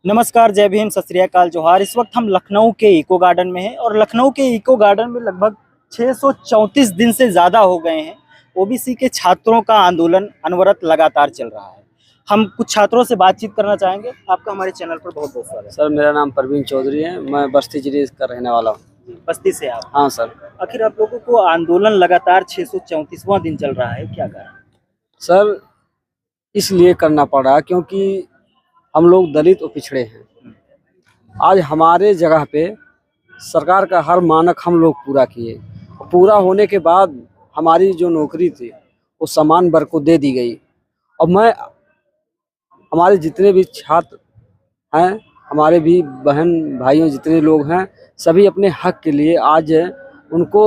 नमस्कार, जय भीम, सत श्री अकाल, जोहार। इस वक्त हम लखनऊ के इको गार्डन में हैं और लखनऊ के इको गार्डन में लगभग 634 दिन से ज़्यादा हो गए हैं ओबीसी के छात्रों का आंदोलन अनवरत लगातार चल रहा है। हम कुछ छात्रों से बातचीत करना चाहेंगे। आपका हमारे चैनल पर बहुत बहुत स्वागत है। सर, मेरा नाम परवीन चौधरी है। मैं बस्ती जिले का रहने वाला हूँ। बस्ती से आप? हाँ सर। आखिर आप लोगों को आंदोलन लगातार 634वां दिन चल रहा है, क्या कारण? सर, इसलिए करना पड़ा क्योंकि हम लोग दलित और पिछड़े हैं। आज हमारे जगह पे सरकार का हर मानक हम लोग पूरा किए। पूरा होने के बाद हमारी जो नौकरी थी वो समान वर्ग को दे दी गई। और मैं हमारे जितने भी छात्र हैं, हमारे भी बहन भाइयों जितने लोग हैं, सभी अपने हक के लिए आज उनको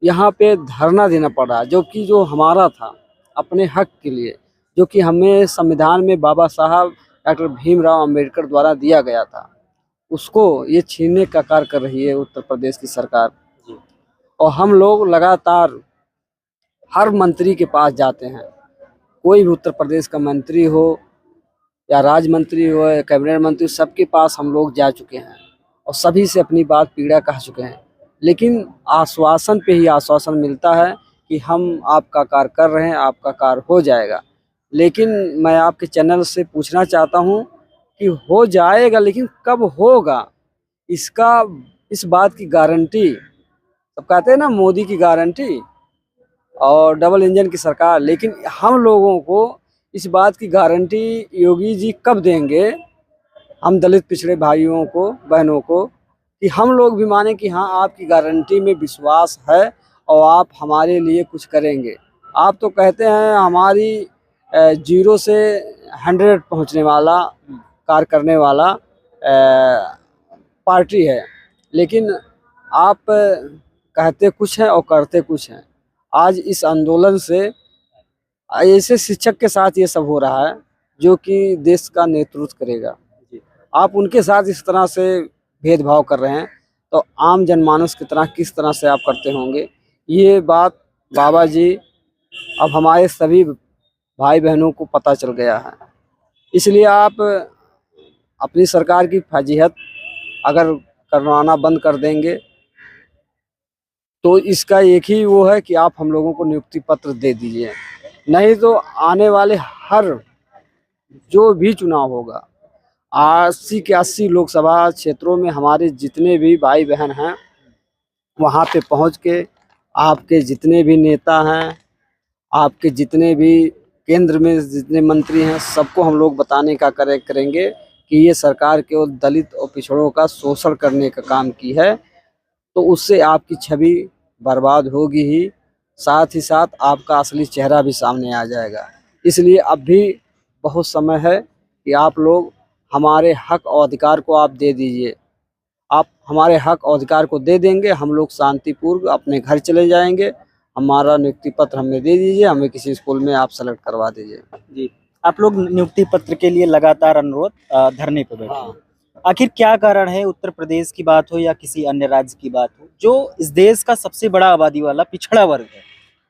यहाँ पे धरना देना पड़ा, जो कि जो हमारा था अपने हक के लिए, जो कि हमें संविधान में बाबा साहब डॉक्टर भीमराव अंबेडकर द्वारा दिया गया था, उसको ये छीनने का कार्य कर रही है उत्तर प्रदेश की सरकार। और हम लोग लगातार हर मंत्री के पास जाते हैं। कोई भी उत्तर प्रदेश का मंत्री हो या राज्य मंत्री हो या कैबिनेट मंत्री, सबके पास हम लोग जा चुके हैं और सभी से अपनी बात पीड़ा कह चुके हैं। लेकिन आश्वासन पे ही आश्वासन मिलता है कि हम आपका कार्य कर रहे हैं, आपका कार्य हो जाएगा। लेकिन मैं आपके चैनल से पूछना चाहता हूं कि हो जाएगा, लेकिन कब होगा, इसका इस बात की गारंटी, सब कहते हैं ना मोदी की गारंटी और डबल इंजन की सरकार, लेकिन हम लोगों को इस बात की गारंटी योगी जी कब देंगे, हम दलित पिछड़े भाइयों को बहनों को, कि हम लोग भी माने कि हाँ आपकी गारंटी में विश्वास है और आप हमारे लिए कुछ करेंगे। आप तो कहते हैं हमारी 0 से 100 पहुंचने वाला कार्य करने वाला पार्टी है, लेकिन आप कहते कुछ हैं और करते कुछ हैं। आज इस आंदोलन से ऐसे शिक्षक के साथ ये सब हो रहा है जो कि देश का नेतृत्व करेगा, आप उनके साथ इस तरह से भेदभाव कर रहे हैं, तो आम जनमानस की तरह किस तरह से आप करते होंगे। ये बात बाबा जी अब हमारे सभी भाई बहनों को पता चल गया है। इसलिए आप अपनी सरकार की फजीहत अगर करवाना बंद कर देंगे तो इसका एक ही वो है कि आप हम लोगों को नियुक्ति पत्र दे दीजिए, नहीं तो आने वाले हर जो भी चुनाव होगा 80 के 80 लोकसभा क्षेत्रों में हमारे जितने भी भाई बहन हैं वहाँ पे पहुँच के आपके जितने भी नेता हैं, आपके जितने भी केंद्र में जितने मंत्री हैं, सबको हम लोग बताने का करेंगे कि ये सरकार केवल दलित और पिछड़ों का शोषण करने का काम की है। तो उससे आपकी छवि बर्बाद होगी ही, साथ ही साथ आपका असली चेहरा भी सामने आ जाएगा। इसलिए अब भी बहुत समय है कि आप लोग हमारे हक और अधिकार को आप दे दीजिए। आप हमारे हक और अधिकार को दे देंगे, हम लोग शांतिपूर्वक अपने घर चले जाएंगे। हमारा नियुक्ति पत्र हमें दे दीजिए, हमें किसी स्कूल में आप सेलेक्ट करवा दीजिए। जी, आप लोग नियुक्ति पत्र के लिए लगातार अनुरोध धरने पर बैठे हैं। आखिर क्या कारण है, उत्तर प्रदेश की बात हो या किसी अन्य राज्य की बात हो, जो इस देश का सबसे बड़ा आबादी वाला पिछड़ा वर्ग है,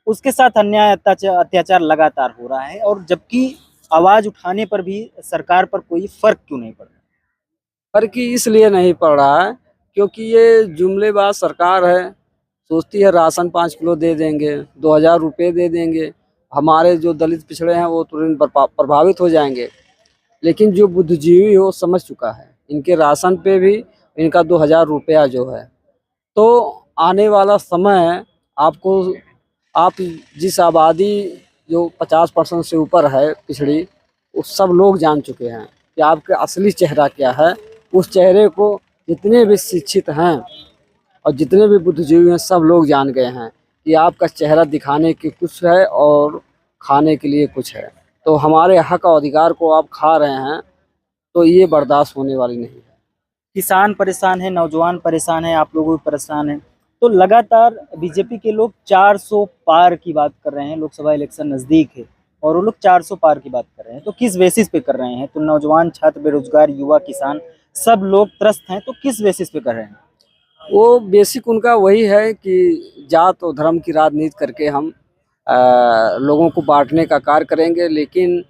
उसके साथ अन्याय अत्याचार लगातार हो रहा है, और जबकि आवाज उठाने पर भी सरकार पर कोई फर्क क्यों नहीं पड़ रहा? फर्क इसलिए नहीं पड़ रहा है क्योंकि ये जुमलेबाज सरकार है। सोचती है राशन 5 किलो दे देंगे, 2000 रुपये दे देंगे, हमारे जो दलित पिछड़े हैं वो तुरंत प्रभावित हो जाएंगे। लेकिन जो बुद्धिजीवी हो समझ चुका है, इनके राशन पे भी इनका 2000 रुपया जो है, तो आने वाला समय आपको, आप जिस आबादी जो 50% से ऊपर है पिछड़ी, वो सब लोग जान चुके हैं कि आपका असली चेहरा क्या है। उस चेहरे को जितने भी शिक्षित हैं और जितने भी बुद्धिजीवी हैं, सब लोग जान गए हैं कि आपका चेहरा दिखाने के कुछ है और खाने के लिए कुछ है। तो हमारे हक और अधिकार को आप खा रहे हैं, तो ये बर्दाश्त होने वाली नहीं है। किसान परेशान है, नौजवान परेशान है, आप लोग भी परेशान हैं। तो लगातार बीजेपी के लोग 400 पार की बात कर रहे हैं, लोकसभा इलेक्शन नज़दीक है और वो लोग 400 पार की बात कर रहे हैं। तो किस बेसिस पे कर रहे हैं? तो नौजवान, छात्र, बेरोजगार, युवा, किसान सब लोग त्रस्त हैं, तो किस बेसिस पे कर रहे हैं? वो बेसिक उनका वही है कि जात और धर्म की राजनीति करके हम लोगों को बांटने का कार्य करेंगे। लेकिन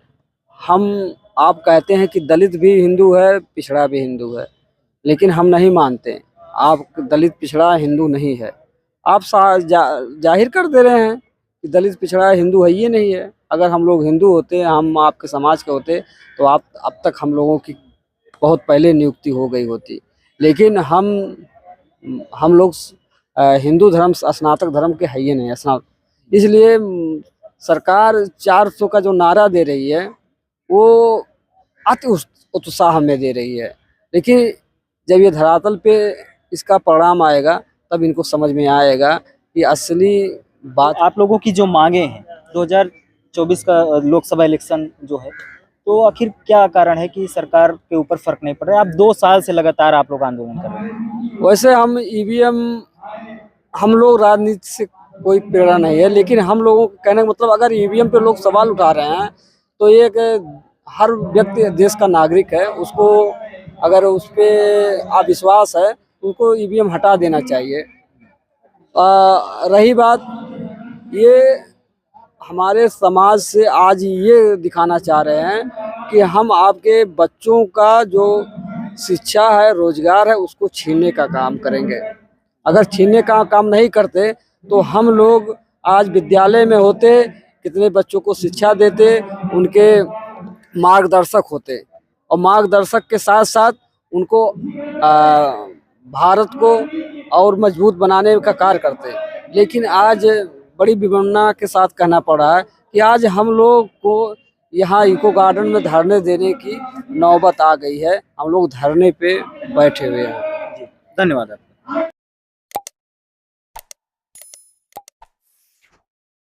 हम आप कहते हैं कि दलित भी हिंदू है, पिछड़ा भी हिंदू है, लेकिन हम नहीं मानते। आप दलित पिछड़ा हिंदू नहीं है। आप जाहिर कर दे रहे हैं कि दलित पिछड़ा हिंदू है, ये नहीं है। अगर हम लोग हिंदू होते, हम आपके समाज के होते, तो आप अब तक हम लोगों की बहुत पहले नियुक्ति हो गई होती। लेकिन हम लोग हिंदू धर्म स्नातक धर्म के है ही नहीं, स्नातक। इसलिए सरकार 400 का जो नारा दे रही है वो अति उत्साह में दे रही है, लेकिन जब ये धरातल पे इसका परिणाम आएगा तब इनको समझ में आएगा कि असली बात। आप लोगों की जो मांगे हैं 2024 का लोकसभा इलेक्शन जो है, तो आखिर क्या कारण है कि सरकार के ऊपर फर्क नहीं पड़ रहा है? आप 2 साल से लगातार आप लोग आंदोलन कर रहे हैं। वैसे हम ईवीएम, हम लोग राजनीति से कोई प्रेरणा नहीं है, लेकिन हम लोगों को कहने का मतलब, अगर ईवीएम पे लोग सवाल उठा रहे हैं तो एक हर व्यक्ति देश का नागरिक है, उसको अगर उस पर अविश्वास है उनको ईवीएम हटा देना चाहिए। रही बात, ये हमारे समाज से आज ये दिखाना चाह रहे हैं कि हम आपके बच्चों का जो शिक्षा है, रोजगार है, उसको छीनने का काम करेंगे। अगर छीनने का काम नहीं करते तो हम लोग आज विद्यालय में होते, कितने बच्चों को शिक्षा देते, उनके मार्गदर्शक होते, और मार्गदर्शक के साथ साथ उनको भारत को और मजबूत बनाने का कार्य करते। लेकिन आज बड़ी विडंबना के साथ कहना पड़ रहा है कि आज हम लोग को यहाँ इको गार्डन में धरने देने की नौबत आ गई है। हम लोग धरने पे बैठे हुए हैं। धन्यवाद।